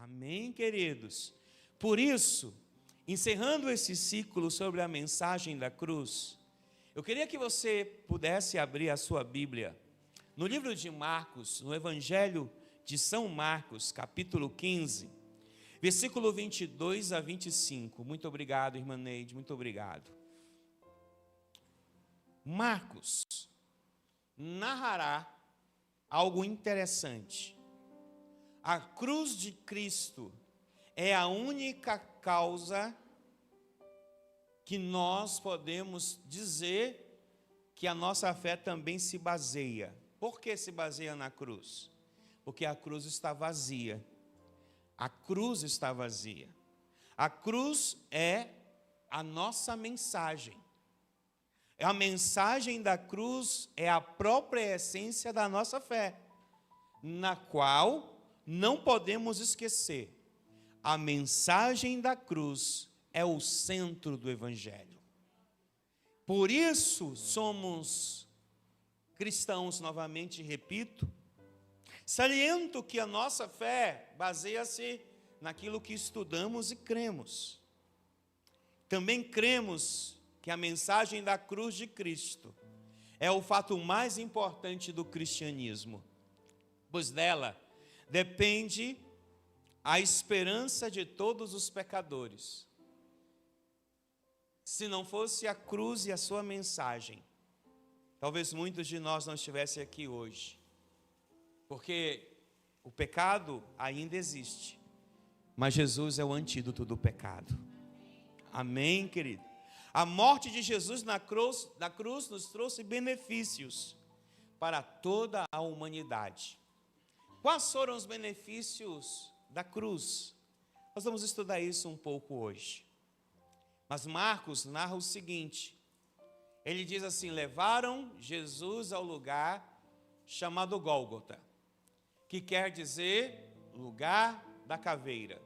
Amém, queridos? Por isso, encerrando esse ciclo sobre a mensagem da cruz, eu queria que você pudesse abrir a sua Bíblia no livro de Marcos, no Evangelho de São Marcos, capítulo 15, versículo 22 a 25. Muito obrigado, irmã Neide, muito obrigado. Marcos narrará algo interessante. A cruz de Cristo é a única causa que nós podemos dizer que a nossa fé também se baseia. Por que se baseia na cruz? Porque a cruz está vazia. A cruz está vazia. A cruz é a nossa mensagem. A mensagem da cruz é a própria essência da nossa fé, na qual não podemos esquecer. A mensagem da cruz é o centro do Evangelho. Por isso somos cristãos, novamente repito. Saliento que a nossa fé baseia-se naquilo que estudamos e cremos. Também cremos que a mensagem da cruz de Cristo é o fato mais importante do cristianismo, pois dela depende a esperança de todos os pecadores. Se não fosse a cruz e a sua mensagem, talvez muitos de nós não estivessem aqui hoje, porque o pecado ainda existe, mas Jesus é o antídoto do pecado. Amém, querido? A morte de Jesus na cruz nos trouxe benefícios para toda a humanidade. Quais foram os benefícios da cruz? Nós vamos estudar isso um pouco hoje. Mas Marcos narra o seguinte, ele diz assim: levaram Jesus ao lugar chamado Gólgota, que quer dizer lugar da caveira.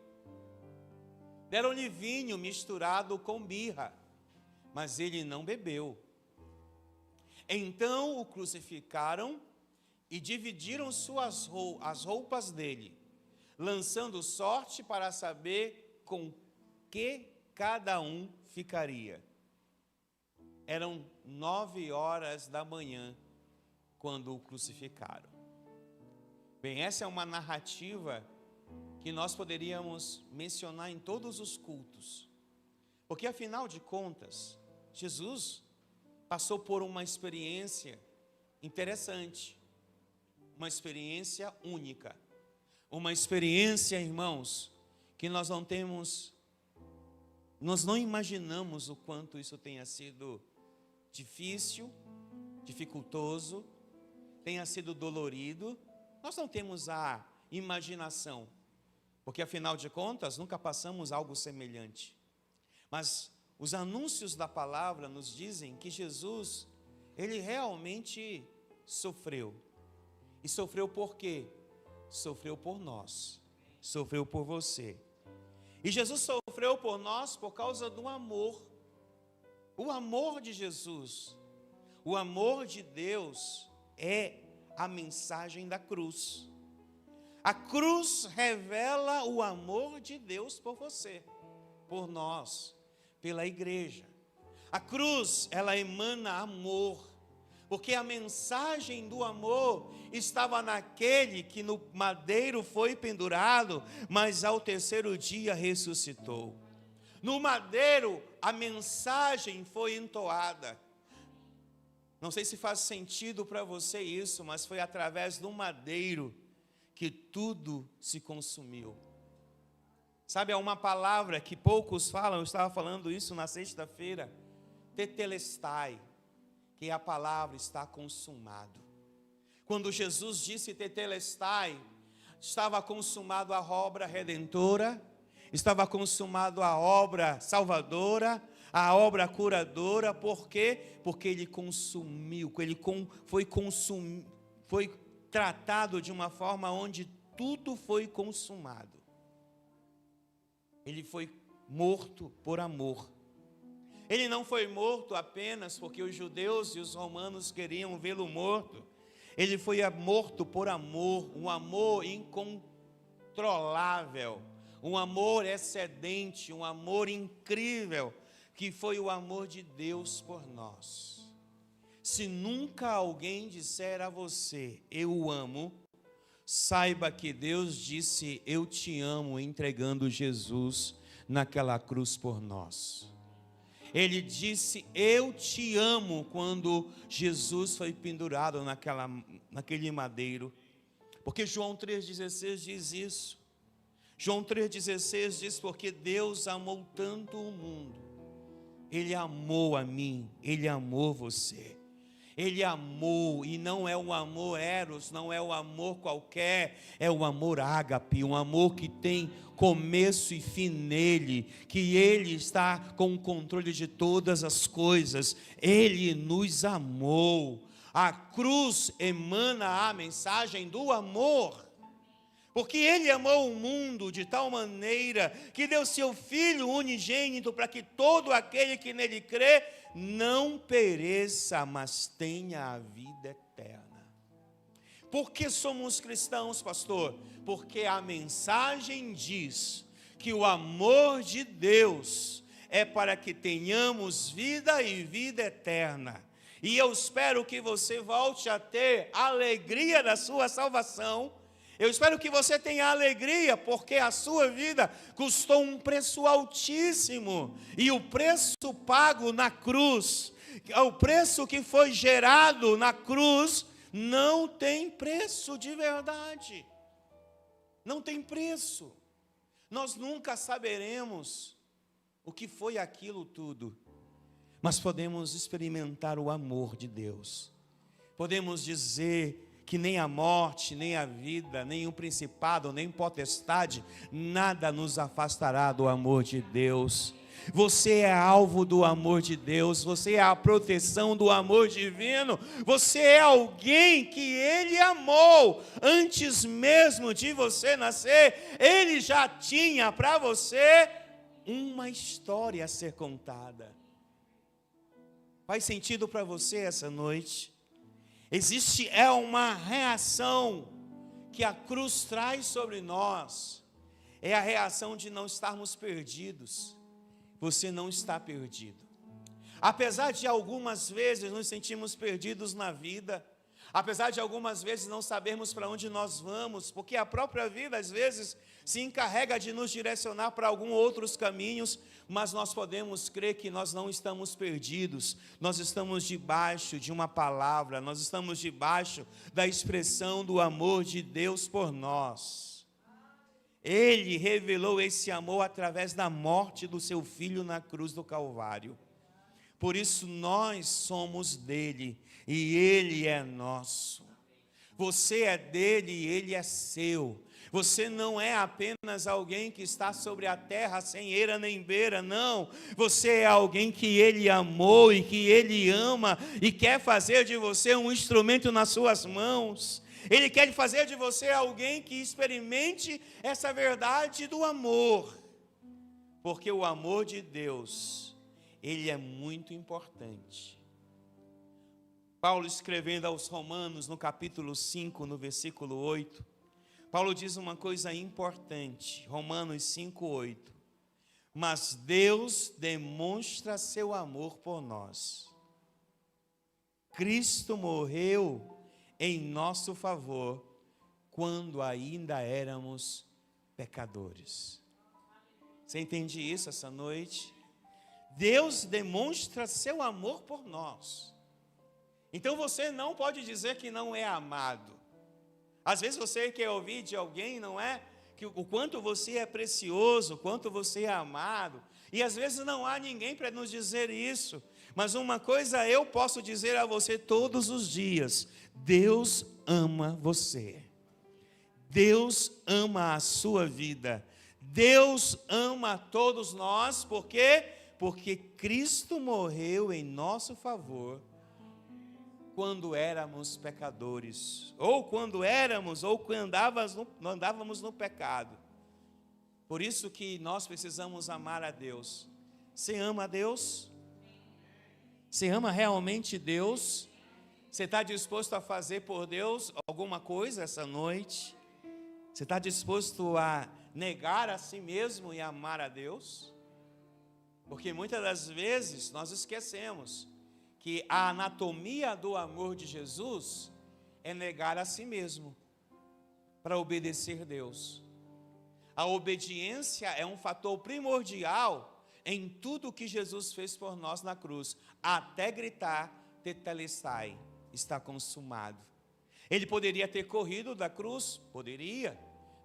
Deram-lhe vinho misturado com mirra, mas ele não bebeu. Então o crucificaram e dividiram as roupas dele, lançando sorte para saber com que cada um ficaria. Eram 9 horas da manhã quando o crucificaram. Bem, essa é uma narrativa que nós poderíamos mencionar em todos os cultos, porque afinal de contas, Jesus passou por uma experiência interessante, uma experiência única, uma experiência, irmãos, que nós não imaginamos o quanto isso tenha sido difícil, dificultoso, tenha sido dolorido. Nós não temos a imaginação, porque afinal de contas nunca passamos algo semelhante. Mas os anúncios da palavra nos dizem que Jesus, ele realmente sofreu. E sofreu por quê? Sofreu por nós, sofreu por você. E Jesus sofreu por nós por causa do amor. O amor de Jesus, o amor de Deus é a mensagem da cruz. A cruz revela o amor de Deus por você, por nós, pela igreja. A cruz, ela emana amor, porque a mensagem do amor estava naquele que no madeiro foi pendurado, mas ao terceiro dia ressuscitou. No madeiro, a mensagem foi entoada. Não sei se faz sentido para você isso, mas foi através do madeiro que tudo se consumiu. Sabe, há uma palavra que poucos falam, eu estava falando isso na sexta-feira, tetelestai, que a palavra está consumado. Quando Jesus disse tetelestai, estava consumado a obra redentora, estava consumado a obra salvadora, a obra curadora. Por quê? Porque ele consumiu, foi tratado de uma forma onde tudo foi consumado. Ele foi morto por amor. Ele não foi morto apenas porque os judeus e os romanos queriam vê-lo morto. Ele foi morto por amor, um amor incontrolável, um amor excedente, um amor incrível, que foi o amor de Deus por nós. Se nunca alguém disser a você, eu o amo, saiba que Deus disse, eu te amo, entregando Jesus naquela cruz por nós. Ele disse, eu te amo, quando Jesus foi pendurado naquele madeiro. Porque João 3,16 diz isso. João 3,16 diz, porque Deus amou tanto o mundo. Ele amou a mim, Ele amou você. Ele amou, e não é um amor eros, não é um amor qualquer, é um amor ágape, um amor que tem começo e fim nele, que Ele está com o controle de todas as coisas. Ele nos amou. A cruz emana a mensagem do amor, porque Ele amou o mundo de tal maneira que deu seu Filho unigênito para que todo aquele que nele crê não pereça, mas tenha a vida eterna. Por que somos cristãos, pastor? Porque a mensagem diz que o amor de Deus é para que tenhamos vida e vida eterna. E eu espero que você volte a ter a alegria da sua salvação. Eu espero que você tenha alegria, porque a sua vida custou um preço altíssimo. E o preço pago na cruz, o preço que foi gerado na cruz, não tem preço de verdade. Não tem preço. Nós nunca saberemos o que foi aquilo tudo. Mas podemos experimentar o amor de Deus. Podemos dizer que nem a morte, nem a vida, nem o principado, nem potestade, nada nos afastará do amor de Deus. Você é alvo do amor de Deus, você é a proteção do amor divino, você é alguém que Ele amou antes mesmo de você nascer. Ele já tinha para você uma história a ser contada. Faz sentido para você essa noite? Existe uma reação que a cruz traz sobre nós. É a reação de não estarmos perdidos. Você não está perdido. Apesar de algumas vezes nos sentirmos perdidos na vida, apesar de algumas vezes não sabermos para onde nós vamos, porque a própria vida às vezes se encarrega de nos direcionar para alguns outros caminhos, mas nós podemos crer que nós não estamos perdidos, nós estamos debaixo de uma palavra, nós estamos debaixo da expressão do amor de Deus por nós. Ele revelou esse amor através da morte do seu Filho na cruz do Calvário. Por isso nós somos dele e ele é nosso. Você é dele e ele é seu. Você não é apenas alguém que está sobre a terra sem eira nem beira, não. Você é alguém que Ele amou e que Ele ama e quer fazer de você um instrumento nas suas mãos. Ele quer fazer de você alguém que experimente essa verdade do amor. Porque o amor de Deus, ele é muito importante. Paulo, escrevendo aos Romanos, no capítulo 5, no versículo 8, Paulo diz uma coisa importante, Romanos 5:8. Mas Deus demonstra seu amor por nós. Cristo morreu em nosso favor quando ainda éramos pecadores. Você entende isso essa noite? Deus demonstra seu amor por nós. Então você não pode dizer que não é amado. Às vezes você quer ouvir de alguém, não é? Que o quanto você é precioso, o quanto você é amado. E às vezes não há ninguém para nos dizer isso. Mas uma coisa eu posso dizer a você todos os dias: Deus ama você. Deus ama a sua vida. Deus ama a todos nós. Por quê? Porque Cristo morreu em nosso favor quando éramos pecadores, ou quando andávamos no pecado. Por isso que nós precisamos amar a Deus. Você ama a Deus? Você ama realmente Deus? Você está disposto a fazer por Deus alguma coisa essa noite? Você está disposto a negar a si mesmo e amar a Deus? Porque muitas das vezes nós esquecemos que a anatomia do amor de Jesus é negar a si mesmo para obedecer a Deus. A obediência é um fator primordial em tudo que Jesus fez por nós na cruz, até gritar, tetelestai, está consumado. Ele poderia ter corrido da cruz? Poderia,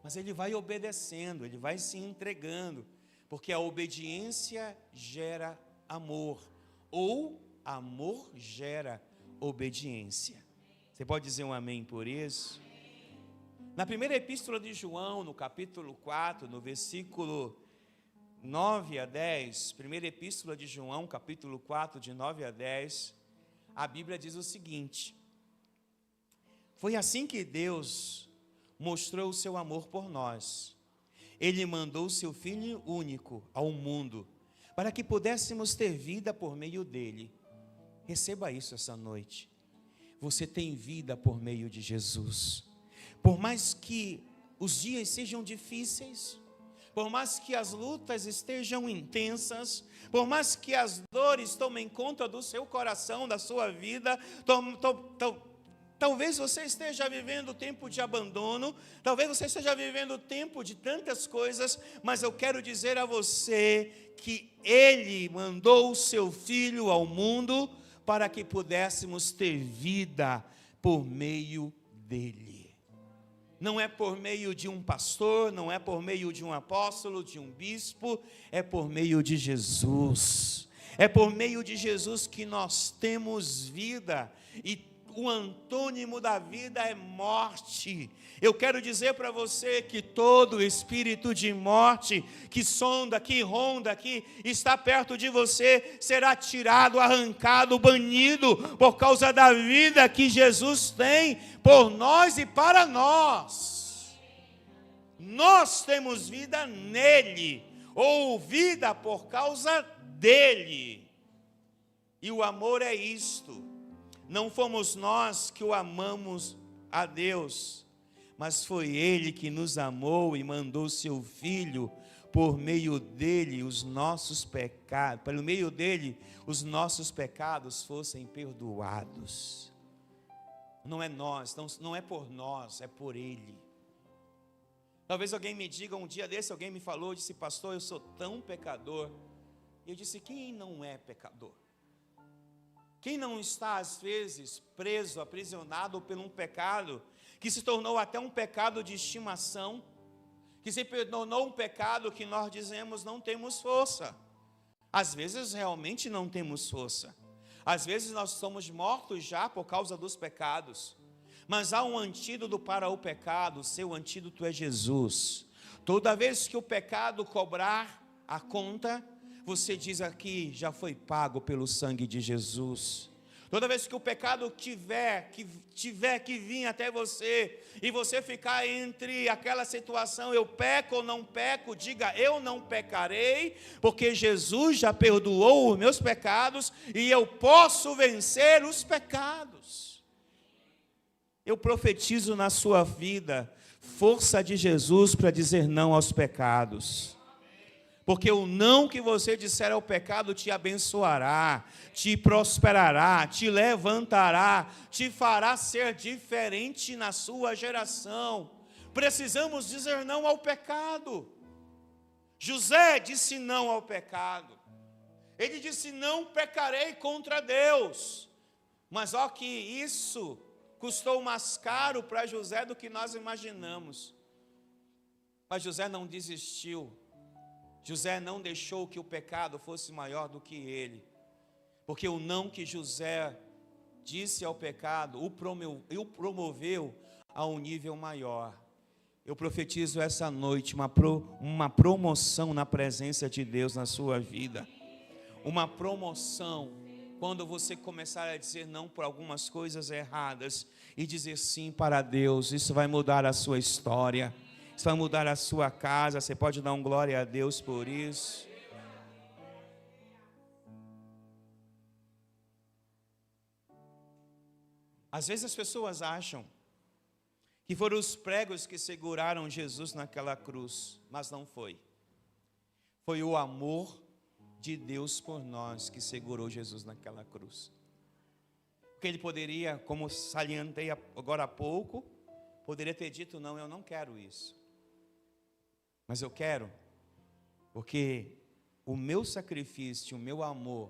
mas ele vai obedecendo, ele vai se entregando, porque a obediência gera amor, ou amor gera obediência. Você pode dizer um amém por isso? Na primeira epístola de João, no capítulo 4, no versículo 9 a 10, primeira epístola de João, capítulo 4, de 9 a 10, a Bíblia diz o seguinte: foi assim que Deus mostrou o seu amor por nós. Ele mandou o seu Filho único ao mundo, para que pudéssemos ter vida por meio dele. Receba isso essa noite. Você tem vida por meio de Jesus. Por mais que os dias sejam difíceis, por mais que as lutas estejam intensas, por mais que as dores tomem conta do seu coração, da sua vida, talvez você esteja vivendo tempo de abandono, talvez você esteja vivendo tempo de tantas coisas, mas eu quero dizer a você que Ele mandou o seu Filho ao mundo para que pudéssemos ter vida por meio dele. Não é por meio de um pastor, não é por meio de um apóstolo, de um bispo, é por meio de Jesus. É por meio de Jesus que nós temos vida, e o antônimo da vida é morte. Eu quero dizer para você que todo espírito de morte que sonda, que ronda, que está perto de você, será tirado, arrancado, banido, por causa da vida que Jesus tem por nós e para nós. Nós temos vida nele, ou vida por causa dele. E o amor é isto. Não fomos nós que o amamos a Deus, mas foi Ele que nos amou e mandou seu Filho, por meio dele os nossos pecados, pelo meio dele os nossos pecados fossem perdoados. Não é nós, não é por nós, é por Ele. Talvez alguém me diga, um dia desse alguém me falou, disse: pastor, eu sou tão pecador. E eu disse: quem não é pecador? Quem não está, às vezes, preso, aprisionado por um pecado, que se tornou até um pecado de estimação, que se tornou um pecado que nós dizemos não temos força. Às vezes, realmente não temos força. Às vezes, nós somos mortos já por causa dos pecados. Mas há um antídoto para o pecado, o seu antídoto é Jesus. Toda vez que o pecado cobrar a conta, você diz aqui: já foi pago pelo sangue de Jesus. Toda vez que o pecado tiver que vir até você, e você ficar entre aquela situação, eu peco ou não peco, diga: eu não pecarei, porque Jesus já perdoou os meus pecados, e eu posso vencer os pecados. Eu profetizo na sua vida força de Jesus para dizer não aos pecados. Porque o não que você disser ao pecado te abençoará, te prosperará, te levantará, te fará ser diferente na sua geração. Precisamos dizer não ao pecado. José disse não ao pecado. Ele disse: não pecarei contra Deus. Mas ó que isso custou mais caro para José do que nós imaginamos. Mas José não desistiu. José não deixou que o pecado fosse maior do que ele, porque o não que José disse ao pecado o promoveu a um nível maior. Eu profetizo essa noite uma promoção na presença de Deus na sua vida, uma promoção quando você começar a dizer não por algumas coisas erradas e dizer sim para Deus. Isso vai mudar a sua história. Isso vai mudar a sua casa. Você pode dar um glória a Deus por isso? Às vezes as pessoas acham que foram os pregos que seguraram Jesus naquela cruz, mas não foi. Foi o amor de Deus por nós que segurou Jesus naquela cruz. Porque ele poderia, como salientei agora há pouco, poderia ter dito, não, eu não quero isso. Mas eu quero, porque o meu sacrifício, o meu amor,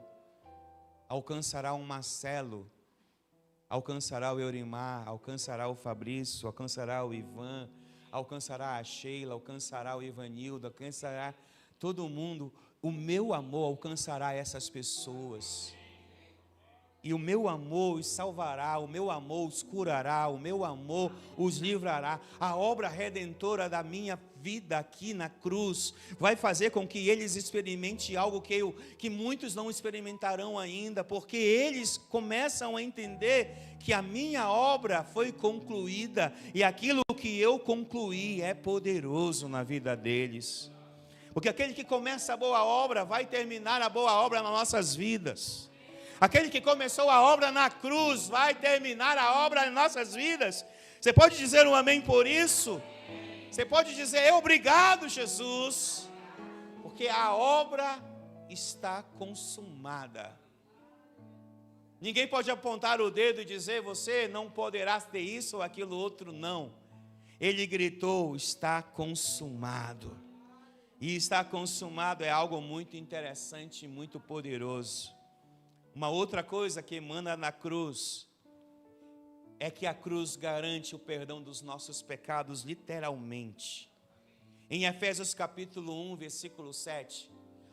alcançará o Marcelo, alcançará o Eurimar, alcançará o Fabrício, alcançará o Ivan, alcançará a Sheila, alcançará o Ivanildo, alcançará todo mundo. O meu amor alcançará essas pessoas. E o meu amor os salvará, o meu amor os curará, o meu amor os livrará. A obra redentora da minha vida aqui na cruz vai fazer com que eles experimentem algo que muitos não experimentarão ainda, porque eles começam a entender que a minha obra foi concluída e aquilo que eu concluí é poderoso na vida deles. Porque aquele que começa a boa obra vai terminar a boa obra nas nossas vidas. Aquele que começou a obra na cruz vai terminar a obra em nossas vidas. Você pode dizer um amém por isso? Você pode dizer obrigado, Jesus, porque a obra está consumada. Ninguém pode apontar o dedo e dizer você não poderá ter isso ou aquilo outro, não. Ele gritou, está consumado. E estar consumado é algo muito interessante e muito poderoso. Uma outra coisa que emana na cruz é que a cruz garante o perdão dos nossos pecados literalmente. Em Efésios capítulo 1, versículo 7,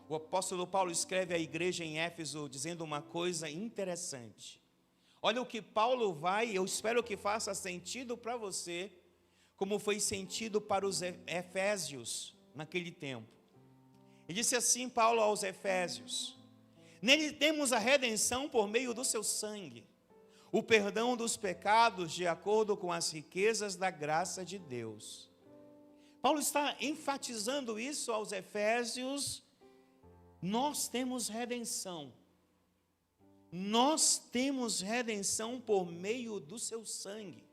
o apóstolo Paulo escreve à igreja em Éfeso dizendo uma coisa interessante. Olha o que Paulo eu espero que faça sentido para você, como foi sentido para os efésios naquele tempo. E disse assim Paulo aos Efésios: nele temos a redenção por meio do seu sangue, o perdão dos pecados de acordo com as riquezas da graça de Deus. Paulo está enfatizando isso aos Efésios. Nós temos redenção. Nós temos redenção por meio do seu sangue.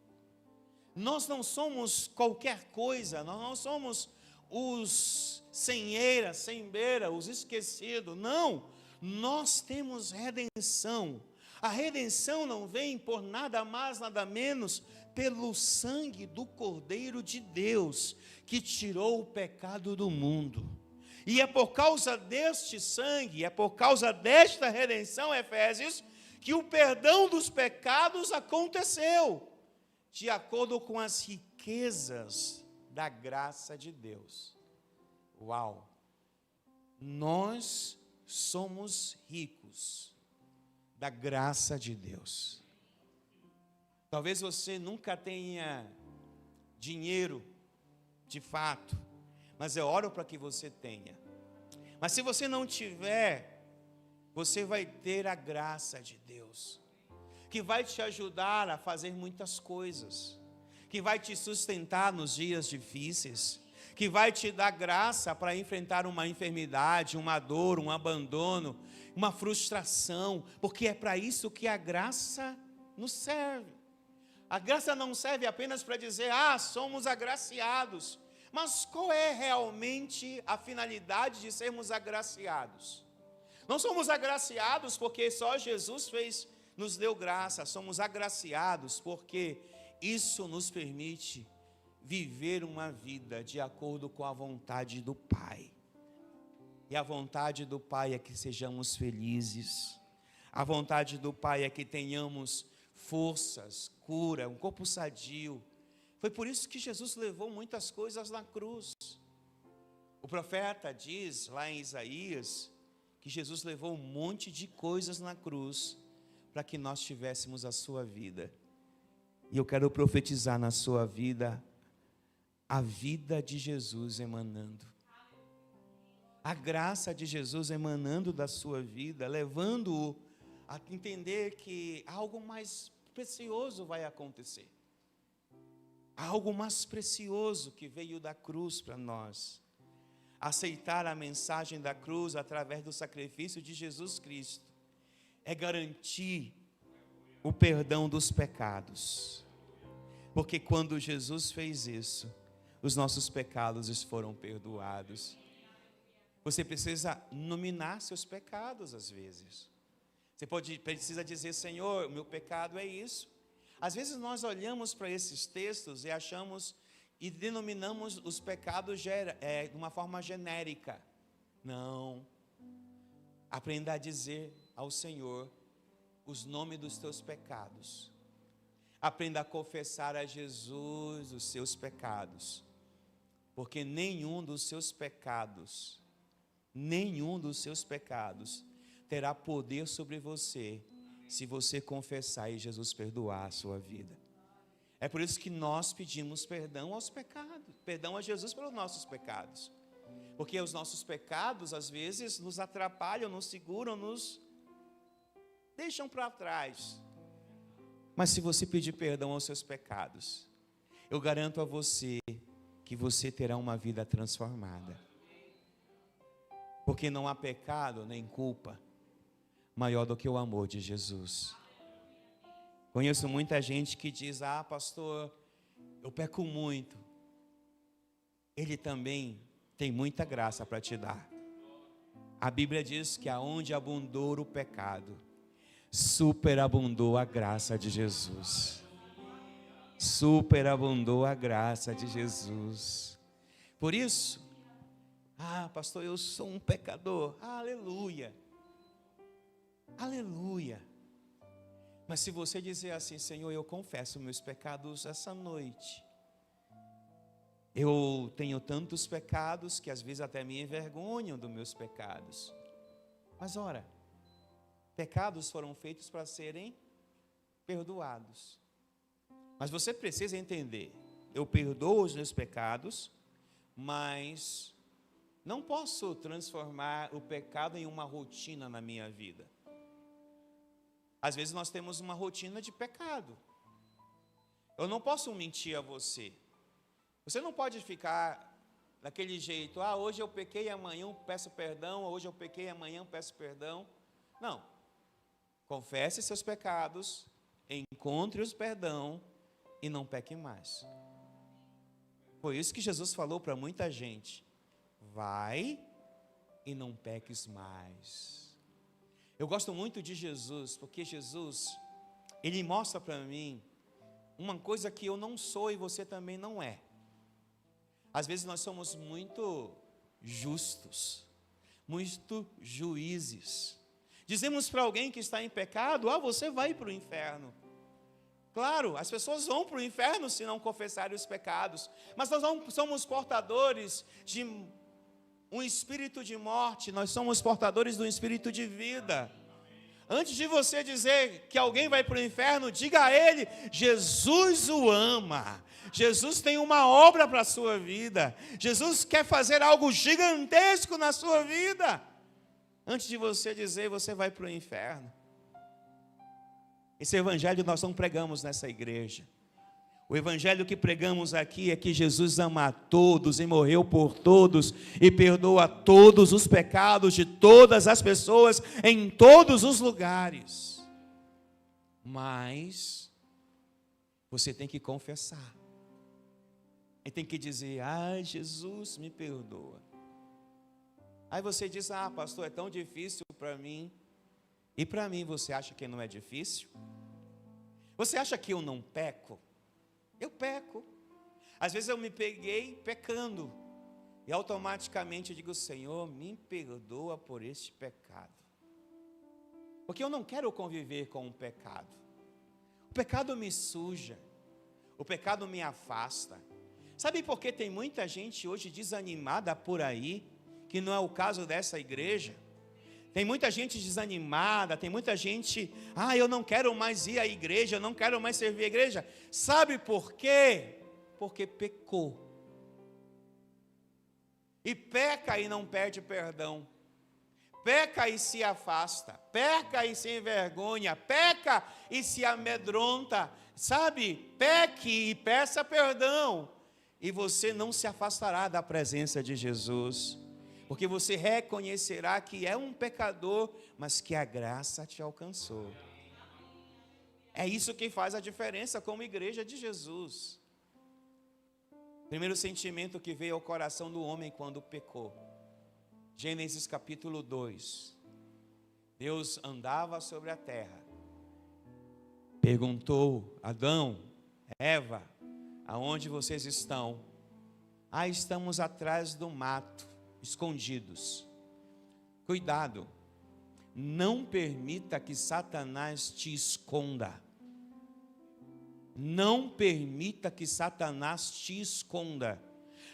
Nós não somos qualquer coisa, nós não somos os sem eira, sem beira, os esquecidos, não. Nós temos redenção. A redenção não vem por nada mais, nada menos, pelo sangue do Cordeiro de Deus, que tirou o pecado do mundo. E é por causa deste sangue, é por causa desta redenção, Efésios, que o perdão dos pecados aconteceu, de acordo com as riquezas da graça de Deus. Uau! Nós somos ricos da graça de Deus. Talvez você nunca tenha dinheiro de fato, mas eu oro para que você tenha. Mas se você não tiver, você vai ter a graça de Deus, que vai te ajudar a fazer muitas coisas, que vai te sustentar nos dias difíceis, que vai te dar graça para enfrentar uma enfermidade, uma dor, um abandono, uma frustração, porque é para isso que a graça nos serve. A graça não serve apenas para dizer, somos agraciados. Mas qual é realmente a finalidade de sermos agraciados? Não somos agraciados porque só Jesus nos deu graça. Somos agraciados porque isso nos permite viver uma vida de acordo com a vontade do Pai. E a vontade do Pai é que sejamos felizes. A vontade do Pai é que tenhamos forças, cura, um corpo sadio. Foi por isso que Jesus levou muitas coisas na cruz. O profeta diz lá em Isaías que Jesus levou um monte de coisas na cruz para que nós tivéssemos a sua vida. E eu quero profetizar na sua vida a vida de Jesus emanando. A graça de Jesus emanando da sua vida, levando-o a entender que algo mais precioso vai acontecer. Algo mais precioso que veio da cruz para nós. Aceitar a mensagem da cruz através do sacrifício de Jesus Cristo é garantir o perdão dos pecados. Porque quando Jesus fez isso, os nossos pecados foram perdoados. Você precisa nominar seus pecados às vezes. Você precisa dizer: Senhor, o meu pecado é isso. Às vezes nós olhamos para esses textos e achamos e denominamos os pecados de uma forma genérica. Não. Aprenda a dizer ao Senhor os nomes dos teus pecados. Aprenda a confessar a Jesus os seus pecados. Porque nenhum dos seus pecados terá poder sobre você se você confessar e Jesus perdoar a sua vida. É por isso que nós pedimos perdão aos pecados, perdão a Jesus pelos nossos pecados. Porque os nossos pecados, às vezes, nos atrapalham, nos seguram, nos deixam para trás. Mas se você pedir perdão aos seus pecados, eu garanto a você que você terá uma vida transformada. Porque não há pecado nem culpa maior do que o amor de Jesus. Conheço muita gente que diz: ah, pastor, eu peco muito. Ele também tem muita graça para te dar. A Bíblia diz que aonde abundou o pecado, superabundou a graça de Jesus. Superabundou a graça de Jesus. Por isso, ah, pastor, eu sou um pecador. Aleluia. Aleluia. Mas se você dizer assim: Senhor, eu confesso meus pecados essa noite. Eu tenho tantos pecados que às vezes até me envergonham dos meus pecados. Mas ora, pecados foram feitos para serem perdoados. Mas você precisa entender: eu perdoo os meus pecados, mas não posso transformar o pecado em uma rotina na minha vida. Às vezes nós temos uma rotina de pecado. Eu não posso mentir a você. Você não pode ficar daquele jeito: ah, hoje eu pequei, amanhã eu peço perdão, hoje eu pequei, amanhã eu peço perdão. Não. Confesse seus pecados, encontre os perdão e não peque mais. Foi isso que Jesus falou para muita gente: vai e não peques mais. Eu gosto muito de Jesus, porque Jesus, Ele mostra para mim uma coisa que eu não sou e você também não é. Às vezes nós somos muito justos, muito juízes. Dizemos para alguém que está em pecado: ah, você vai para o inferno. Claro, as pessoas vão para o inferno se não confessarem os pecados. Mas nós não somos portadores de um espírito de morte, nós somos portadores do espírito de vida. Antes de você dizer que alguém vai para o inferno, diga a ele: Jesus o ama. Jesus tem uma obra para a sua vida. Jesus quer fazer algo gigantesco na sua vida. Antes de você dizer, você vai para o inferno. Esse evangelho nós não pregamos nessa igreja. O evangelho que pregamos aqui é que Jesus ama a todos e morreu por todos e perdoa todos os pecados de todas as pessoas em todos os lugares. Mas você tem que confessar. E tem que dizer: ah, Jesus me perdoa. Aí você diz: ah, pastor, é tão difícil para mim. E para mim você acha que não é difícil? Você acha que eu não peco? Eu peco. Às vezes eu me peguei pecando. E automaticamente eu digo: Senhor, me perdoa por este pecado. Porque eu não quero conviver com o pecado. O pecado me suja. O pecado me afasta. Sabe por que tem muita gente hoje desanimada por aí, que não é o caso dessa igreja? Tem muita gente desanimada, tem muita gente: ah, eu não quero mais ir à igreja, eu não quero mais servir a igreja. Sabe por quê? Porque pecou. E peca e não pede perdão. Peca e se afasta. Peca e se envergonha. Peca e se amedronta. Sabe? Peque e peça perdão. E você não se afastará da presença de Jesus. Porque você reconhecerá que é um pecador, mas que a graça te alcançou. É isso que faz a diferença como igreja de Jesus. Primeiro sentimento que veio ao coração do homem quando pecou. Gênesis capítulo 2. Deus andava sobre a terra. Perguntou: Adão, Eva, aonde vocês estão? Ah, estamos atrás do mato, escondidos. Cuidado, não permita que Satanás te esconda. Não permita que Satanás te esconda.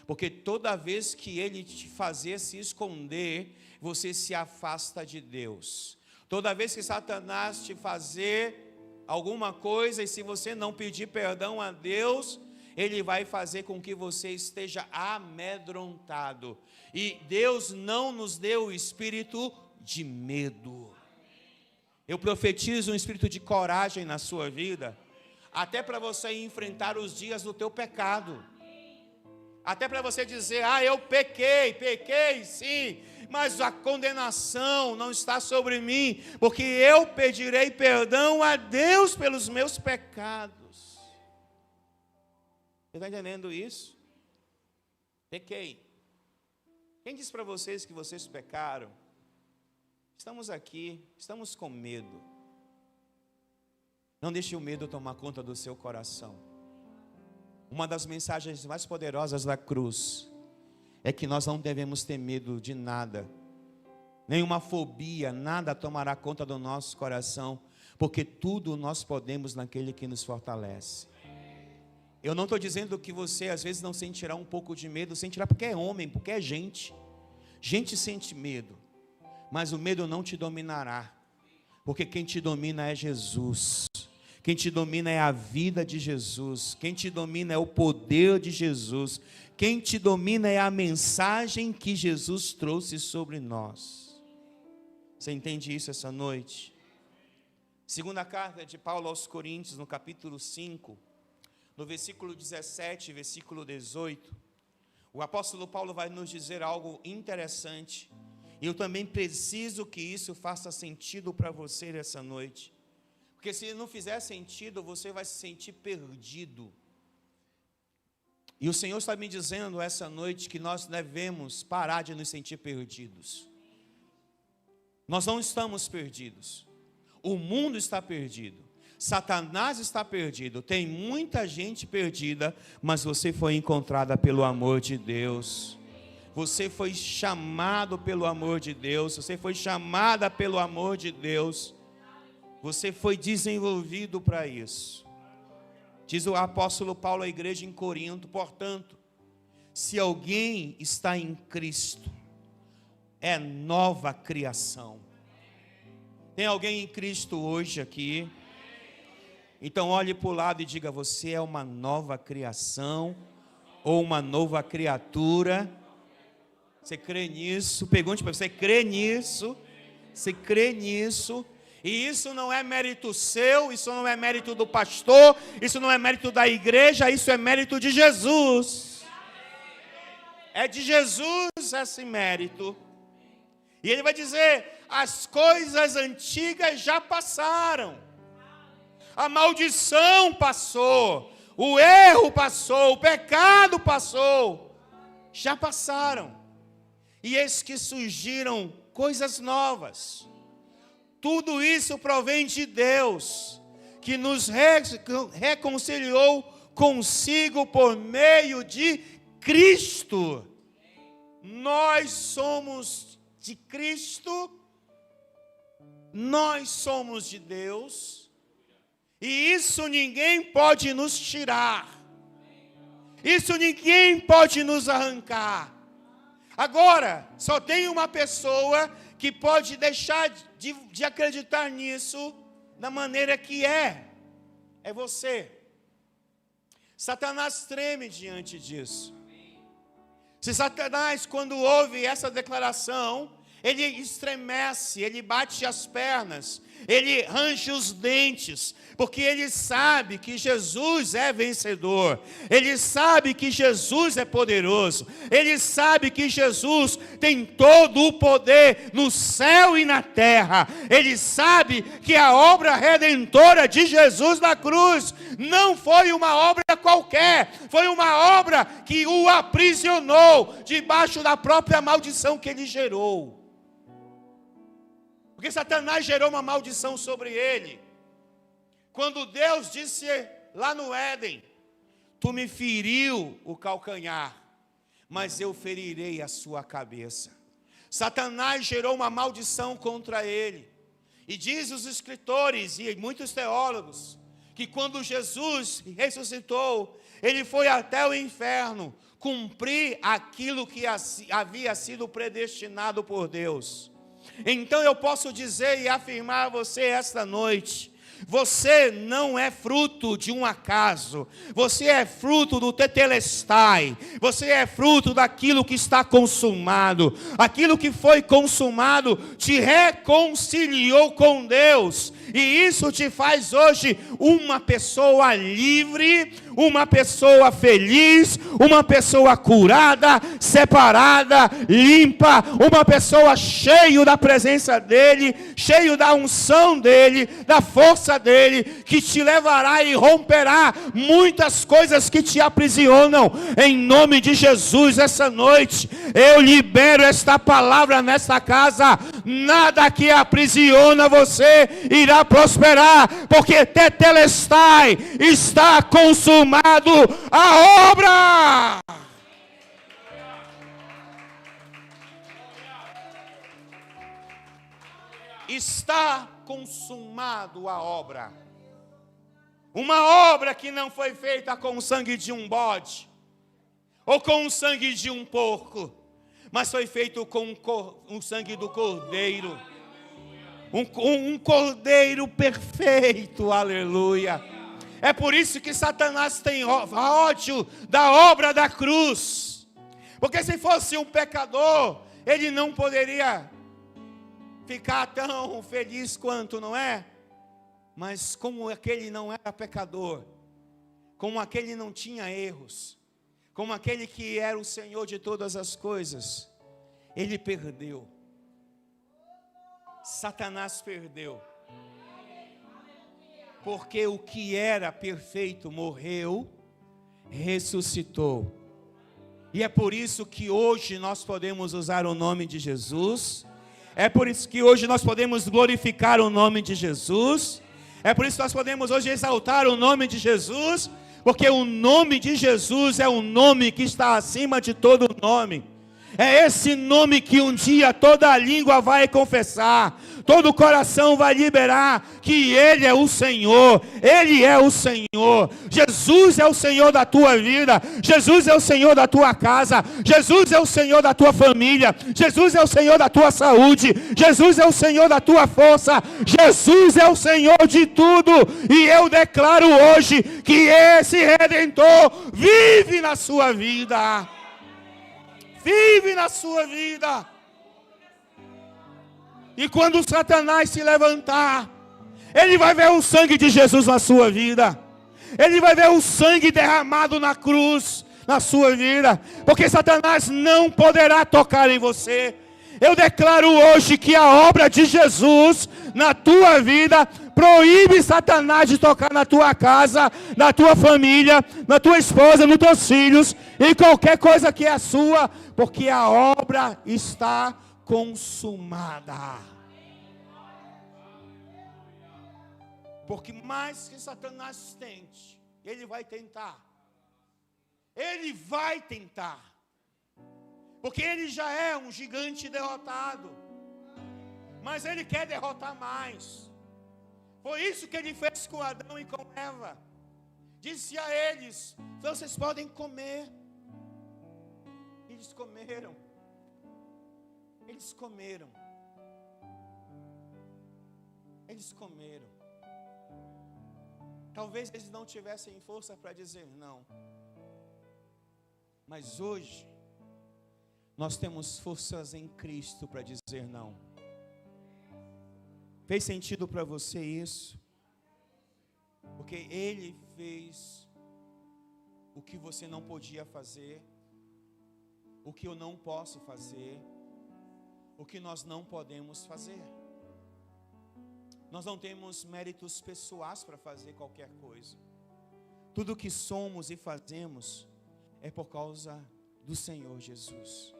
Porque toda vez que ele te fazer se esconder, você se afasta de Deus. Toda vez que Satanás te fazer alguma coisa, e se você não pedir perdão a Deus, ele vai fazer com que você esteja amedrontado. E Deus não nos deu o espírito de medo. Eu profetizo um espírito de coragem na sua vida, até para você enfrentar os dias do teu pecado. Até para você dizer: ah, eu pequei sim, mas a condenação não está sobre mim, porque eu pedirei perdão a Deus pelos meus pecados. Você está entendendo isso? Pequei. Quem disse para vocês que vocês pecaram? Estamos aqui, estamos com medo. Não deixe o medo tomar conta do seu coração. Uma das mensagens mais poderosas da cruz é que nós não devemos ter medo de nada. Nenhuma fobia, nada tomará conta do nosso coração, porque tudo nós podemos naquele que nos fortalece. Eu não estou dizendo que você às vezes não sentirá um pouco de medo, sentirá porque é homem, porque é gente. Gente sente medo, mas o medo não te dominará, porque quem te domina é Jesus. Quem te domina é a vida de Jesus. Quem te domina é o poder de Jesus. Quem te domina é a mensagem que Jesus trouxe sobre nós. Você entende isso essa noite? Segunda carta de Paulo aos Coríntios, no capítulo 5, no versículo 17 e versículo 18, o apóstolo Paulo vai nos dizer algo interessante. E eu também preciso que isso faça sentido para você essa noite. Porque se não fizer sentido, você vai se sentir perdido. E o Senhor está me dizendo essa noite que nós devemos parar de nos sentir perdidos. Nós não estamos perdidos. O mundo está perdido. Satanás está perdido. Tem muita gente perdida, mas você foi encontrada pelo amor de Deus. Você foi chamado pelo amor de Deus. Você foi chamada pelo amor de Deus. Você foi desenvolvido para isso. Diz o apóstolo Paulo à igreja em Corinto: portanto, se alguém está em Cristo, é nova criação. Tem alguém em Cristo hoje aqui? Então olhe para o lado e diga: você é uma nova criação ou uma nova criatura? Você crê nisso? Pergunte para você: crê nisso? Você crê nisso? E isso não é mérito seu, isso não é mérito do pastor, isso não é mérito da igreja, isso é mérito de Jesus. É de Jesus esse mérito. E ele vai dizer: as coisas antigas já passaram. A maldição passou, o erro passou, o pecado passou. Já passaram. E eis que surgiram coisas novas. Tudo isso provém de Deus, que nos reconciliou consigo por meio de Cristo. Nós somos de Cristo, nós somos de Deus, e isso ninguém pode nos tirar, isso ninguém pode nos arrancar. Agora, só tem uma pessoa que pode deixar de acreditar nisso da maneira que é você. Satanás treme diante disso. Se Satanás, quando ouve essa declaração, ele estremece, ele bate as pernas, ele range os dentes, porque ele sabe que Jesus é vencedor, ele sabe que Jesus é poderoso, ele sabe que Jesus tem todo o poder no céu e na terra, ele sabe que a obra redentora de Jesus na cruz não foi uma obra qualquer, foi uma obra que o aprisionou debaixo da própria maldição que ele gerou. Porque Satanás gerou uma maldição sobre ele. Quando Deus disse lá no Éden: tu me feriu o calcanhar, mas eu ferirei a sua cabeça. Satanás gerou uma maldição contra ele. E diz os escritores e muitos teólogos que quando Jesus ressuscitou, ele foi até o inferno cumprir aquilo que havia sido predestinado por Deus. Então eu posso dizer e afirmar a você esta noite: você não é fruto de um acaso, você é fruto do tetelestai, você é fruto daquilo que está consumado. Aquilo que foi consumado te reconciliou com Deus, e isso te faz hoje uma pessoa livre, uma pessoa feliz, uma pessoa curada, separada, limpa, uma pessoa cheia da presença dEle, cheio da unção dEle, da força dEle, que te levará e romperá muitas coisas que te aprisionam. Em nome de Jesus, essa noite, eu libero esta palavra nesta casa: nada que aprisiona você irá prosperar, porque tetelestai, está consumado a obra. Está consumado a obra. Uma obra que não foi feita com o sangue de um bode, ou com o sangue de um porco, mas foi feito com o sangue do cordeiro. Um cordeiro perfeito, aleluia. É por isso que Satanás tem ódio da obra da cruz. Porque se fosse um pecador, ele não poderia ficar tão feliz quanto, não é? Mas como aquele não era pecador, como aquele não tinha erros, como aquele que era o Senhor de todas as coisas, ele perdeu. Satanás perdeu. Porque o que era perfeito morreu, ressuscitou. E é por isso que hoje nós podemos usar o nome de Jesus. É por isso que hoje nós podemos glorificar o nome de Jesus. É por isso que nós podemos hoje exaltar o nome de Jesus. Porque o nome de Jesus é um nome que está acima de todo nome. É esse nome que um dia toda a língua vai confessar, todo o coração vai liberar que Ele é o Senhor, Ele é o Senhor. Jesus é o Senhor da tua vida, Jesus é o Senhor da tua casa, Jesus é o Senhor da tua família, Jesus é o Senhor da tua saúde, Jesus é o Senhor da tua força, Jesus é o Senhor de tudo. E eu declaro hoje que esse Redentor vive na sua vida. Vive na sua vida. E quando Satanás se levantar, ele vai ver o sangue de Jesus na sua vida. Ele vai ver o sangue derramado na cruz na sua vida. Porque Satanás não poderá tocar em você. Eu declaro hoje que a obra de Jesus na tua vida proíbe Satanás de tocar na tua casa, na tua família, na tua esposa, nos teus filhos, e qualquer coisa que é sua, porque a obra está consumada. Porque mais que Satanás tente, ele vai tentar. Ele vai tentar. Porque ele já é um gigante derrotado. Mas ele quer derrotar mais. Foi isso que ele fez com Adão e com Eva. Disse a eles: vocês podem comer. Eles comeram. Eles comeram. Eles comeram. Talvez eles não tivessem força para dizer não. Mas hoje nós temos forças em Cristo para dizer não. Fez sentido para você isso? Porque Ele fez o que você não podia fazer, o que eu não posso fazer, o que nós não podemos fazer. Nós não temos méritos pessoais para fazer qualquer coisa. Tudo que somos e fazemos é por causa do Senhor Jesus.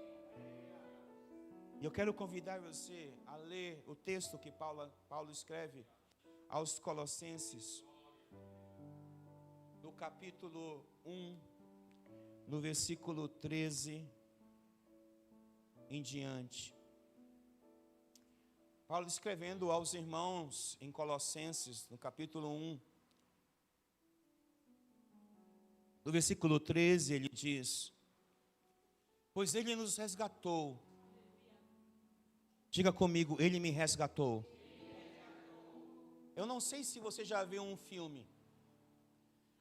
E eu quero convidar você a ler o texto que Paulo escreve aos Colossenses, no capítulo 1, no versículo 13 em diante. Paulo escrevendo aos irmãos em Colossenses, no capítulo 1, no versículo 13, ele diz: pois Ele nos resgatou. Diga comigo, Ele me resgatou. Eu não sei se você já viu um filme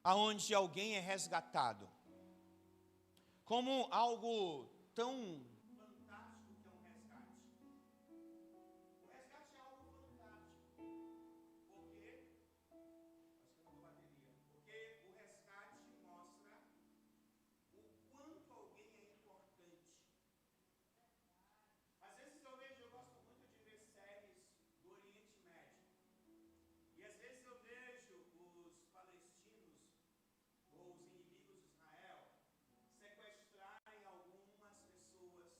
aonde alguém é resgatado como algo tão fantástico que é um resgate. O resgate é algo fantástico. Por quê? Porque o resgate mostra o quanto alguém é importante. Às vezes eu gosto muito de ver séries do Oriente Médio. E às vezes eu vejo os palestinos ou os inimigos de Israel sequestrarem algumas pessoas.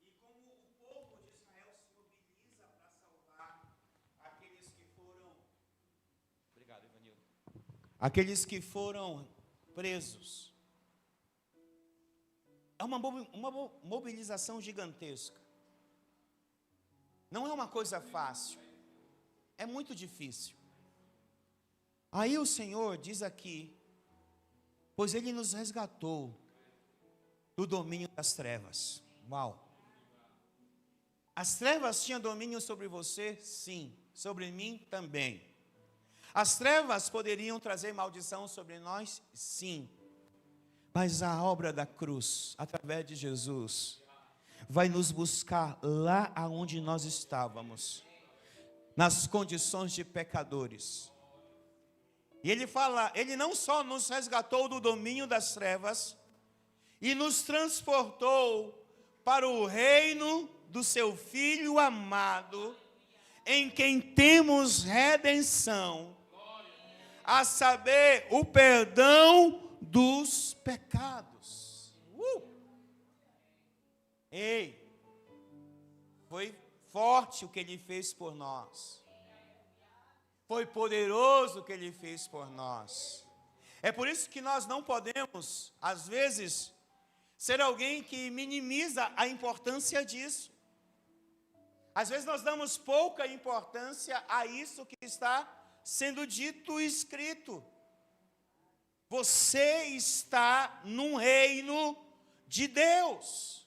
E como o povo de Israel se mobiliza para salvar aqueles que foram. Obrigado, Ivanildo. Aqueles que foram presos. É uma mobilização gigantesca. Não é uma coisa fácil. É muito difícil. Aí o Senhor diz aqui: pois Ele nos resgatou do domínio das trevas. Uau! As trevas tinham domínio sobre você? Sim. Sobre mim também. As trevas poderiam trazer maldição sobre nós? Sim. Mas a obra da cruz, através de Jesus, vai nos buscar lá aonde nós estávamos, nas condições de pecadores. E Ele fala, Ele não só nos resgatou do domínio das trevas, e nos transportou para o reino do seu Filho amado, em quem temos redenção, a saber, o perdão dos pecados. Ei, foi forte o que Ele fez por nós. Foi poderoso o que Ele fez por nós. É por isso que nós não podemos, às vezes, ser alguém que minimiza a importância disso. Às vezes nós damos pouca importância a isso que está sendo dito e escrito. Você está num reino de Deus.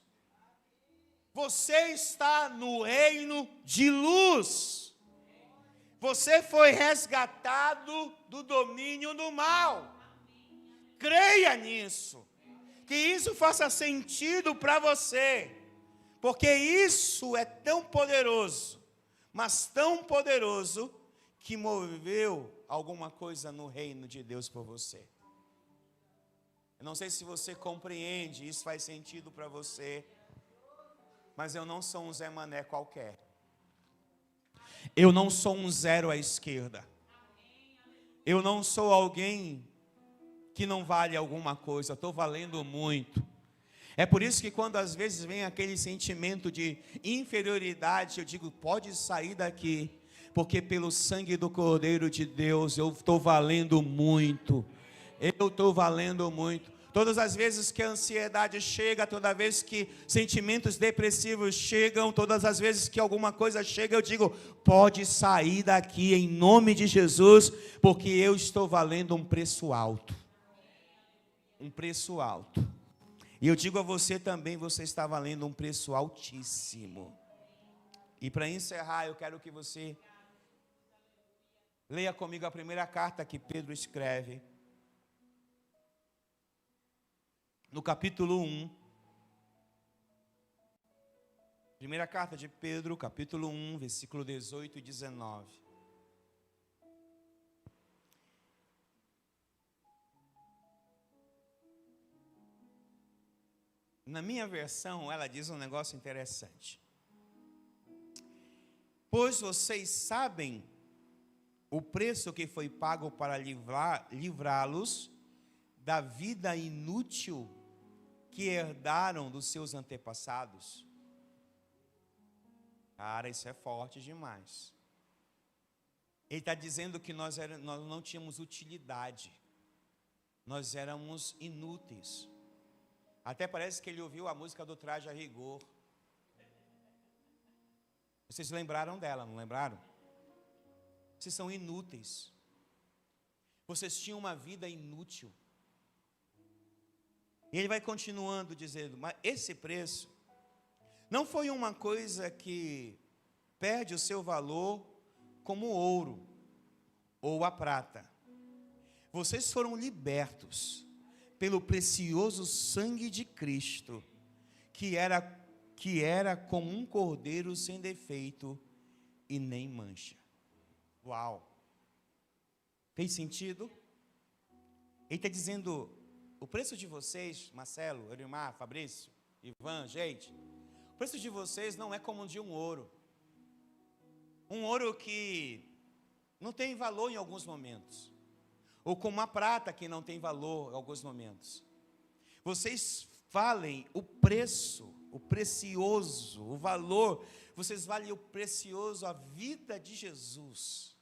Você está no reino de luz. Você foi resgatado do domínio do mal. Creia nisso. Que isso faça sentido para você. Porque isso é tão poderoso, mas tão poderoso, que moveu alguma coisa no reino de Deus por você. Eu não sei se você compreende, isso faz sentido para você, mas eu não sou um Zé Mané qualquer. Eu não sou um zero à esquerda. Eu não sou alguém que não vale alguma coisa, eu estou valendo muito. É por isso que quando às vezes vem aquele sentimento de inferioridade, eu digo, pode sair daqui, porque pelo sangue do Cordeiro de Deus eu estou valendo muito. Eu estou valendo muito. Todas as vezes que a ansiedade chega, toda vez que sentimentos depressivos chegam, todas as vezes que alguma coisa chega, eu digo, pode sair daqui em nome de Jesus, porque eu estou valendo um preço alto. Um preço alto. E eu digo a você também, você está valendo um preço altíssimo. E para encerrar, eu quero que você leia comigo a primeira carta que Pedro escreve. No capítulo 1. Primeira carta de Pedro, capítulo 1, versículo 18 e 19. Na minha versão, ela diz um negócio interessante. Pois vocês sabem o preço que foi pago para livrá-los da vida inútil que herdaram dos seus antepassados. Cara, isso é forte demais. Ele está dizendo que nós não tínhamos utilidade. Nós éramos inúteis. Até parece que ele ouviu a música do Traje a Rigor. Vocês lembraram dela, não lembraram? Vocês são inúteis. Vocês tinham uma vida inútil. E ele vai continuando dizendo, mas esse preço não foi uma coisa que perde o seu valor como o ouro ou a prata. Vocês foram libertos pelo precioso sangue de Cristo, que era como um cordeiro sem defeito e nem mancha. Uau! Fez sentido? Ele está dizendo, o preço de vocês, Marcelo, Eurimar, Fabrício, Ivan, gente, o preço de vocês não é como o de um ouro. Um ouro que não tem valor em alguns momentos. Ou como uma prata que não tem valor em alguns momentos. Vocês valem o preço, o precioso, o valor. Vocês valem o precioso, a vida de Jesus.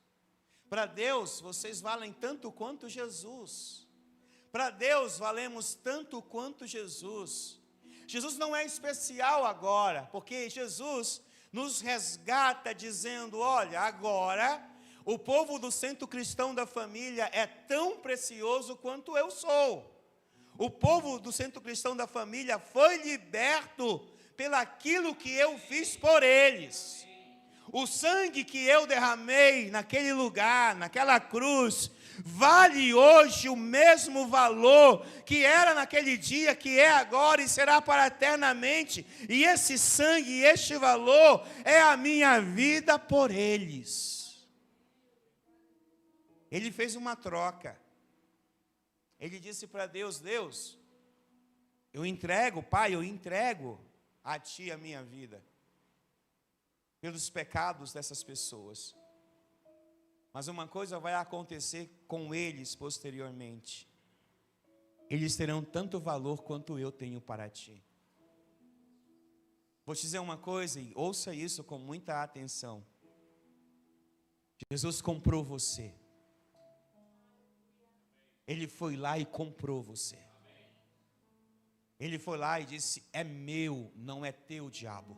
Para Deus, vocês valem tanto quanto Jesus. Para Deus, valemos tanto quanto Jesus. Jesus não é especial agora, porque Jesus nos resgata dizendo, olha, agora o povo do Centro Cristão da Família é tão precioso quanto eu sou. O povo do Centro Cristão da Família foi liberto pelaquilo que eu fiz por eles. O sangue que eu derramei naquele lugar, naquela cruz, vale hoje o mesmo valor que era naquele dia, que é agora e será para eternamente. E esse sangue e este valor é a minha vida por eles. Ele fez uma troca. Ele disse para Deus, Deus, eu entrego, Pai, eu entrego a Ti a minha vida, pelos pecados dessas pessoas. Mas uma coisa vai acontecer com eles posteriormente. Eles terão tanto valor quanto eu tenho para Ti. Vou te dizer uma coisa, e ouça isso com muita atenção. Jesus comprou você. Ele foi lá e comprou você. Ele foi lá e disse, é meu, não é teu, diabo.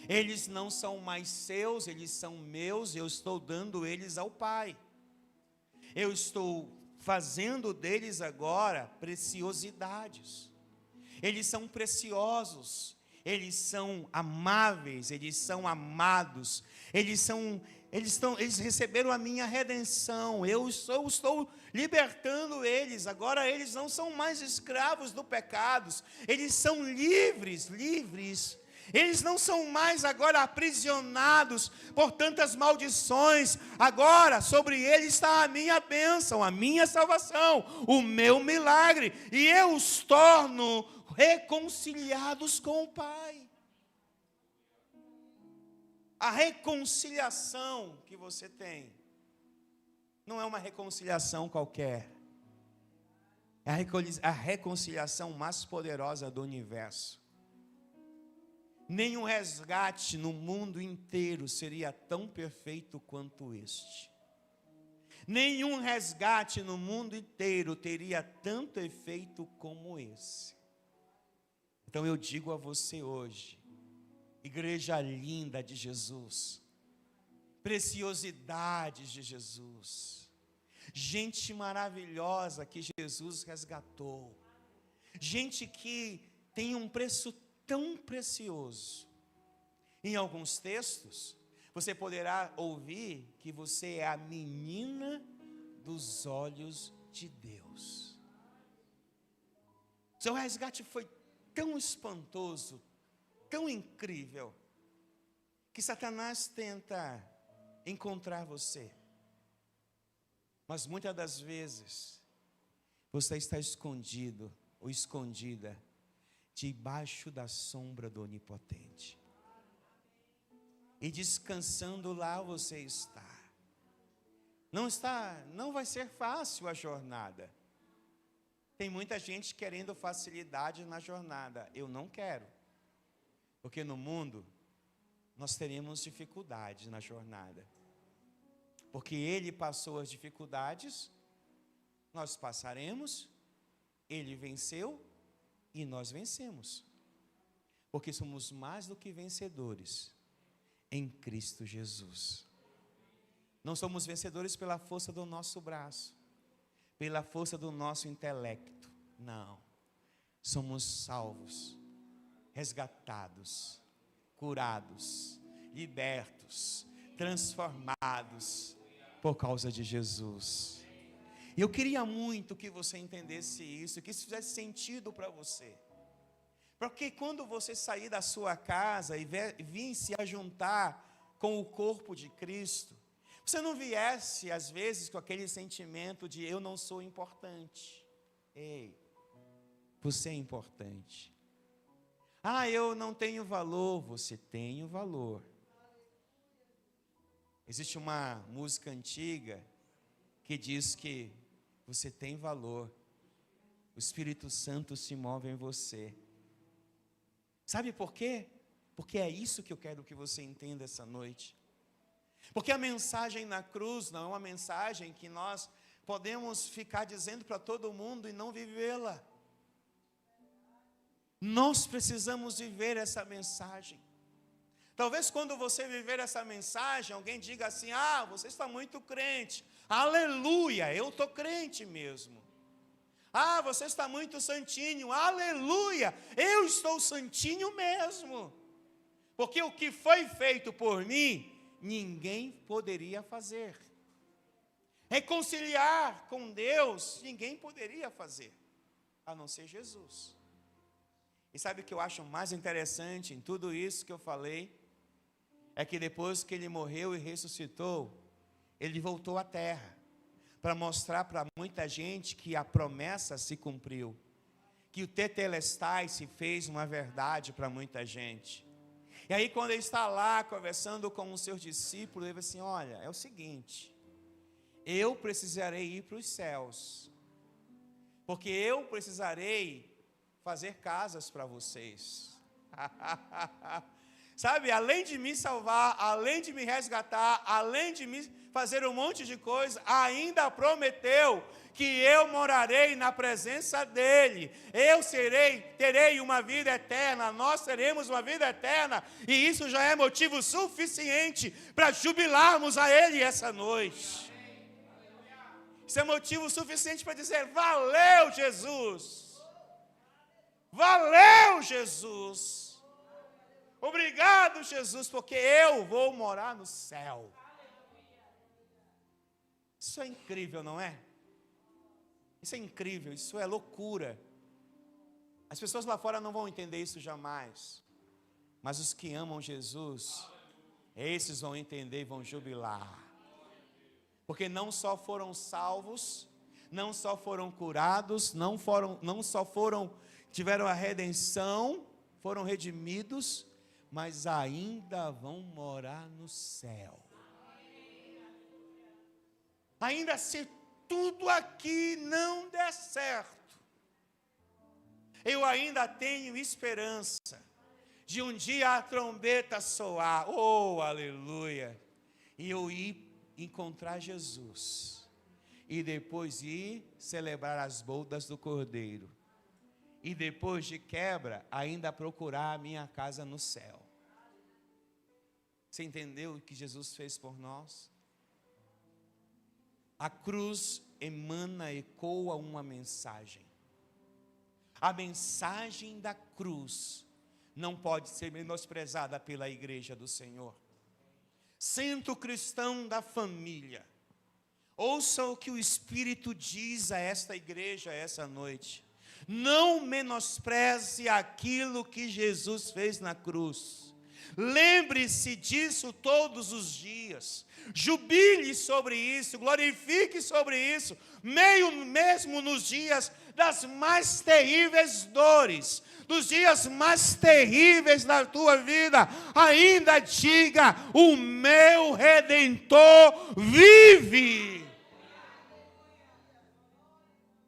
Eles não são mais seus, eles são meus, eu estou dando eles ao Pai. Eu estou fazendo deles agora preciosidades. Eles são preciosos, eles são amáveis, eles são amados, eles receberam a minha redenção, eu estou libertando eles, agora eles não são mais escravos do pecado, eles são livres, eles não são mais agora aprisionados por tantas maldições, agora sobre eles está a minha bênção, a minha salvação, o meu milagre, e eu os torno reconciliados com o Pai. A reconciliação que você tem não é uma reconciliação qualquer. É a reconciliação mais poderosa do universo. Nenhum resgate no mundo inteiro seria tão perfeito quanto este. Nenhum resgate no mundo inteiro teria tanto efeito como esse. Então eu digo a você hoje, igreja linda de Jesus, preciosidades de Jesus, gente maravilhosa que Jesus resgatou, gente que tem um preço tão precioso. Em alguns textos, você poderá ouvir que você é a menina dos olhos de Deus. Seu resgate foi tão espantoso, tão incrível que Satanás tenta encontrar você. Mas muitas das vezes, você está escondido ou escondida debaixo da sombra do Onipotente. E descansando lá você está. Não vai ser fácil a jornada. Tem muita gente querendo facilidade na jornada. Eu não quero. Porque no mundo, nós teremos dificuldades na jornada. Porque Ele passou as dificuldades, nós passaremos, Ele venceu e nós vencemos. Porque somos mais do que vencedores em Cristo Jesus. Não somos vencedores pela força do nosso braço, pela força do nosso intelecto. Não. Somos salvos, resgatados, curados, libertos, transformados por causa de Jesus. E eu queria muito que você entendesse isso, que isso fizesse sentido para você. Porque quando você sair da sua casa e vir se ajuntar com o corpo de Cristo, você não viesse, às vezes, com aquele sentimento de eu não sou importante. Ei, você é importante. Ah, eu não tenho valor. Você tem o valor. Existe uma música antiga que diz que você tem valor. O Espírito Santo se move em você. Sabe por quê? Porque é isso que eu quero que você entenda essa noite. Porque a mensagem na cruz não é uma mensagem que nós podemos ficar dizendo para todo mundo e não vivê-la. Nós precisamos viver essa mensagem. Talvez quando você viver essa mensagem, alguém diga assim: ah, você está muito crente. Aleluia, eu estou crente mesmo. Ah, você está muito santinho. Aleluia, eu estou santinho mesmo. Porque o que foi feito por mim, ninguém poderia fazer. Reconciliar com Deus, ninguém poderia fazer, a não ser Jesus. E sabe o que eu acho mais interessante em tudo isso que eu falei? É que depois que Ele morreu e ressuscitou, Ele voltou à terra, para mostrar para muita gente que a promessa se cumpriu, que o tetelestai se fez uma verdade para muita gente. E aí quando Ele está lá conversando com os seus discípulos, Ele vai assim: olha, é o seguinte, eu precisarei ir para os céus, porque eu precisarei fazer casas para vocês. Sabe, além de me salvar, além de me resgatar, além de me fazer um monte de coisa, ainda prometeu que eu morarei na presença dEle. Terei uma vida eterna, nós teremos uma vida eterna, e isso já é motivo suficiente para jubilarmos a Ele essa noite. Isso é motivo suficiente para dizer: valeu, Jesus! Valeu, Jesus! Obrigado, Jesus, porque eu vou morar no céu. Isso é incrível, não é? Isso é incrível, isso é loucura. As pessoas lá fora não vão entender isso jamais. Mas os que amam Jesus, esses vão entender e vão jubilar. Porque não só foram salvos, não só foram curados, não só tiveram a redenção, foram redimidos, mas ainda vão morar no céu. Ainda se tudo aqui não der certo, eu ainda tenho esperança de um dia a trombeta soar, oh, aleluia, e eu ir encontrar Jesus, e depois ir celebrar as bodas do Cordeiro, e depois de quebra, ainda procurar a minha casa no céu. Você entendeu o que Jesus fez por nós? A cruz ecoa uma mensagem. A mensagem da cruz não pode ser menosprezada pela igreja do Senhor. Centro cristão da família, ouça o que o Espírito diz a esta igreja essa noite. Não menospreze aquilo que Jesus fez na cruz. Lembre-se disso todos os dias. Jubile sobre isso, glorifique sobre isso, mesmo nos dias das mais terríveis dores, dos dias mais terríveis da tua vida. Ainda diga: o meu Redentor vive.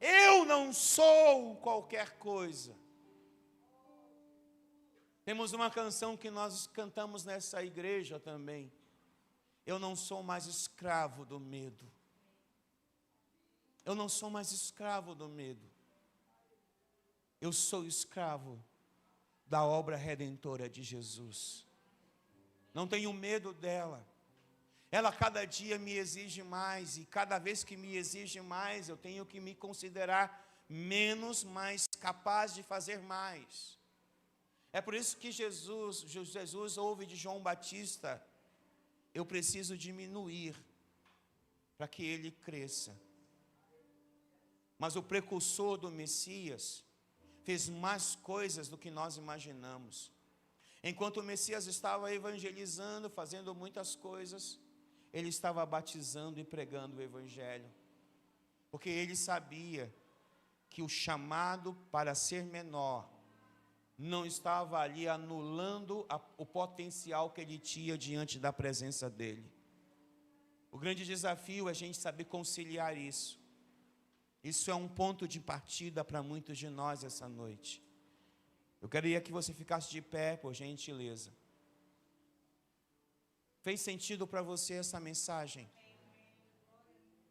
Eu não sou qualquer coisa. Temos uma canção que nós cantamos nessa igreja também. Eu não sou mais escravo do medo. Eu não sou mais escravo do medo. Eu sou escravo da obra redentora de Jesus. Não tenho medo dela. Ela cada dia me exige mais, e cada vez que me exige mais, eu tenho que me considerar menos, mas capaz de fazer mais. É por isso que Jesus ouve de João Batista: eu preciso diminuir para que ele cresça. Mas o precursor do Messias fez mais coisas do que nós imaginamos. Enquanto o Messias estava evangelizando, fazendo muitas coisas, ele estava batizando e pregando o Evangelho. Porque ele sabia que o chamado para ser menor não estava ali anulando o potencial que ele tinha diante da presença dele. O grande desafio é a gente saber conciliar isso. Isso é um ponto de partida para muitos de nós essa noite. Eu queria que você ficasse de pé, por gentileza. Fez sentido para você essa mensagem?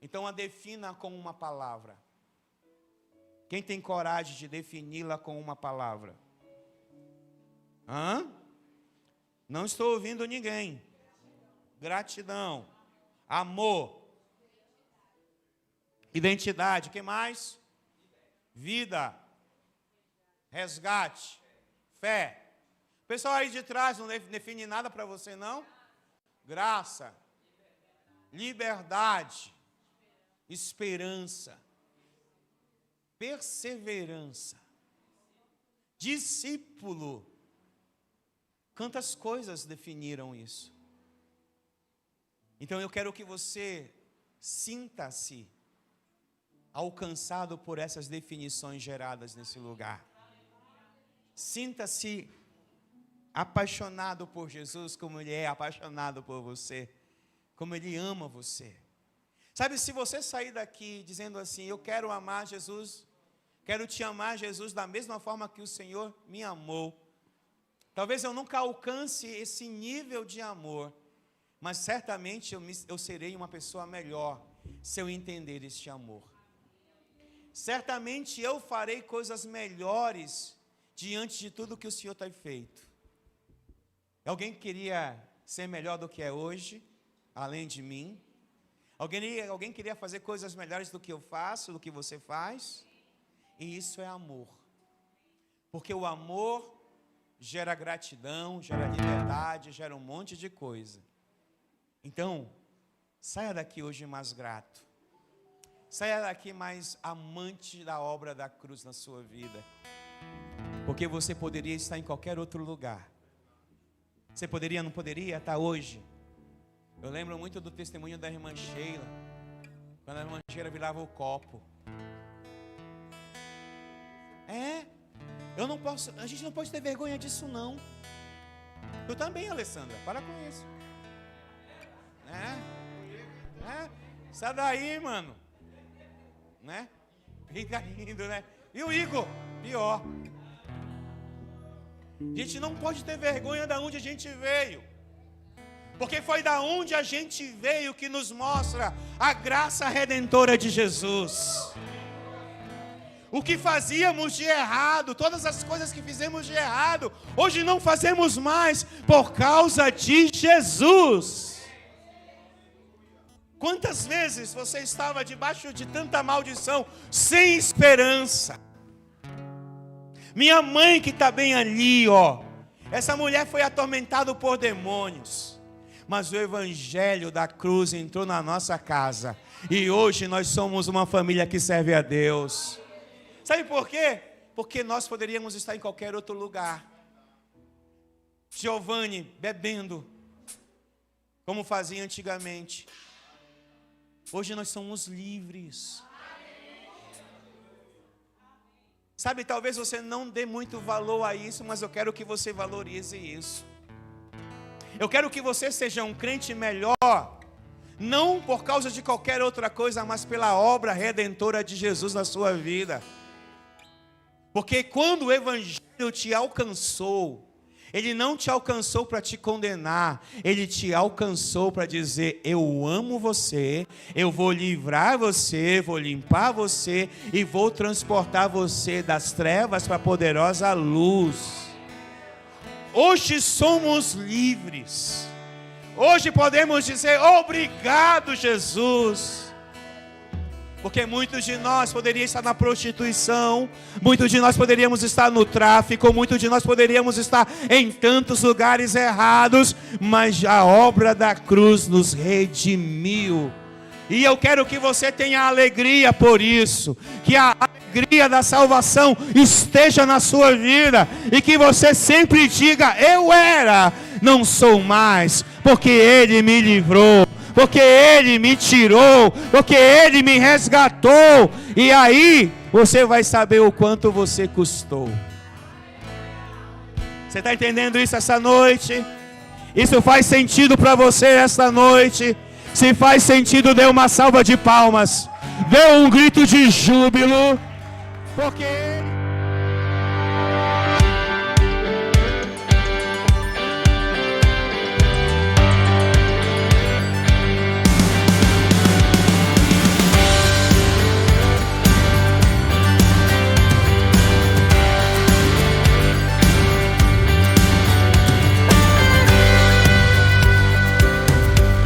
Então a defina com uma palavra. Quem tem coragem de defini-la com uma palavra? Não estou ouvindo ninguém. Gratidão, amor, identidade, o que mais? Vida, resgate, fé. O pessoal aí de trás não define nada para você, não? Graça, liberdade, esperança, perseverança, discípulo. Quantas coisas definiram isso? Então eu quero que você sinta-se alcançado por essas definições geradas nesse lugar. Sinta-se apaixonado por Jesus, como Ele é apaixonado por você, como Ele ama você. Sabe, se você sair daqui dizendo assim: eu quero amar Jesus, quero te amar, Jesus, da mesma forma que o Senhor me amou. Talvez eu nunca alcance esse nível de amor, mas certamente eu serei uma pessoa melhor se eu entender este amor. Certamente eu farei coisas melhores diante de tudo que o Senhor tem feito. Alguém queria ser melhor do que é hoje, além de mim? Alguém queria fazer coisas melhores do que eu faço, do que você faz? E isso é amor. Porque o amor gera gratidão, gera liberdade, gera um monte de coisa. Então, saia daqui hoje mais grato. Saia daqui mais amante da obra da cruz na sua vida. Porque você poderia estar em qualquer outro lugar. Você poderia, não poderia estar hoje? Eu lembro muito do testemunho da irmã Sheila, quando a irmã Sheila virava o copo. A gente não pode ter vergonha disso, não. Tu também, Alessandra, para com isso. Sai daí, mano. Né? Fica rindo, né? E o Igor? Pior. A gente não pode ter vergonha de onde a gente veio. Porque foi da onde a gente veio que nos mostra a graça redentora de Jesus. O que fazíamos de errado, todas as coisas que fizemos de errado, hoje não fazemos mais por causa de Jesus. Quantas vezes você estava debaixo de tanta maldição, sem esperança? Minha mãe que está bem ali, essa mulher foi atormentada por demônios. Mas o Evangelho da cruz entrou na nossa casa. E hoje nós somos uma família que serve a Deus. Sabe por quê? Porque nós poderíamos estar em qualquer outro lugar. Giovanni bebendo, como fazia antigamente. Hoje nós somos livres. Sabe, talvez você não dê muito valor a isso, mas eu quero que você valorize isso. Eu quero que você seja um crente melhor, não por causa de qualquer outra coisa, mas pela obra redentora de Jesus na sua vida. Porque quando o Evangelho te alcançou, ele não te alcançou para te condenar, ele te alcançou para dizer: eu amo você, eu vou livrar você, vou limpar você e vou transportar você das trevas para a poderosa luz. Hoje somos livres. Hoje podemos dizer: obrigado, Jesus. Porque muitos de nós poderiam estar na prostituição, muitos de nós poderíamos estar no tráfico, muitos de nós poderíamos estar em tantos lugares errados, mas a obra da cruz nos redimiu. E eu quero que você tenha alegria por isso, que a alegria da salvação esteja na sua vida, e que você sempre diga: eu era, não sou mais, porque Ele me livrou, porque Ele me tirou, porque Ele me resgatou. E aí você vai saber o quanto você custou. Você está entendendo isso essa noite? Isso faz sentido para você esta noite? Se faz sentido, dê uma salva de palmas, dê um grito de júbilo, porque